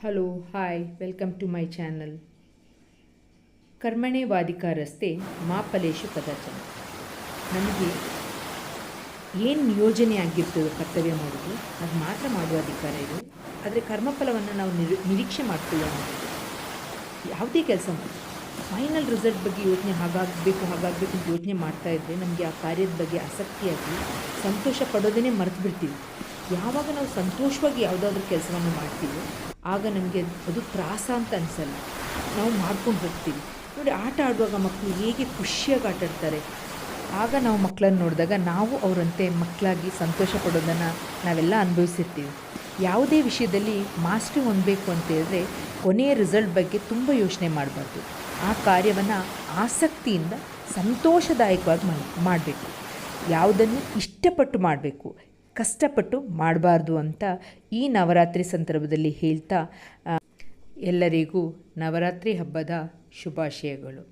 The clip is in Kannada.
Hello hi welcome to my channel. ಕರ್ಮಣೆ ವಾಧಿಕಾರಸ್ತೆ ಮಾ ಫಲೇಷು ಕದಾಚನ. ನಮಗೆ ಏನು ನಿಯೋಜನೆ ಆಗಿರ್ತದೋ ಕರ್ತವ್ಯ ಮಾಡೋದು ಅದು ಮಾತ್ರ ಮಾಡುವ ಅಧಿಕಾರ ಇದೆ. ಆದರೆ ಕರ್ಮಫಲವನ್ನು ನಾವು ನಿರೀಕ್ಷೆ ಮಾಡ್ಕೊಳ್ಳೋಣ. ಯಾವುದೇ ಕೆಲಸ ಮಾಡಿ ಫೈನಲ್ ರಿಸಲ್ಟ್ ಬಗ್ಗೆ ಯೋಚನೆ ಹಾಗಾಗಬೇಕು ಅಂತ ಯೋಚನೆ ಮಾಡ್ತಾ ಇದ್ದರೆ ನಮಗೆ ಆ ಕಾರ್ಯದ ಬಗ್ಗೆ ಆಸಕ್ತಿಯಾಗಿ ಸಂತೋಷ ಪಡೋದನ್ನೇ ಮರೆತು ಬಿಡ್ತೀವಿ. ಯಾವಾಗ ನಾವು ಸಂತೋಷವಾಗಿ ಯಾವುದಾದ್ರೂ ಕೆಲಸವನ್ನು ಮಾಡ್ತೀವಿ ಆಗ ನಮಗೆ ಅದು ತ್ರಾಸ ಅಂತ ಅನಿಸಲ್ಲ, ನಾವು ಮಾಡ್ಕೊಂಡು ಹೋಗ್ತೀವಿ. ನೋಡಿ, ಆಟ ಆಡುವಾಗ ಮಕ್ಕಳು ಹೇಗೆ ಖುಷಿಯಾಗಿ ಆಟ ಆಡ್ತಾರೆ. ಆಗ ನಾವು ಮಕ್ಕಳನ್ನು ನೋಡಿದಾಗ ನಾವು ಅವರಂತೆ ಮಕ್ಕಳಾಗಿ ಸಂತೋಷ ಪಡೋದನ್ನು ನಾವೆಲ್ಲ ಅನುಭವಿಸಿರ್ತೀವಿ. ಯಾವುದೇ ವಿಷಯದಲ್ಲಿ ಮಾಸ್ಟ್ರಿ ಹೊಂದಬೇಕು ಅಂತ ಹೇಳಿದ್ರೆ ಕೊನೆಯ ರಿಸಲ್ಟ್ ಬಗ್ಗೆ ತುಂಬ ಯೋಚನೆ ಮಾಡಬಾರ್ದು. ಆ ಕಾರ್ಯವನ್ನು ಆಸಕ್ತಿಯಿಂದ ಸಂತೋಷದಾಯಕವಾಗಿ ಮಾಡಬೇಕು. ಯಾವುದನ್ನು ಇಷ್ಟಪಟ್ಟು ಮಾಡಬೇಕು, ಕಷ್ಟಪಟ್ಟು ಮಾಡಬಾರ್ದು ಅಂತ ಈ ನವರಾತ್ರಿ ಸಂದರ್ಭದಲ್ಲಿ ಹೇಳ್ತಾ ಎಲ್ಲರಿಗೂ ನವರಾತ್ರಿ ಹಬ್ಬದ ಶುಭಾಶಯಗಳು.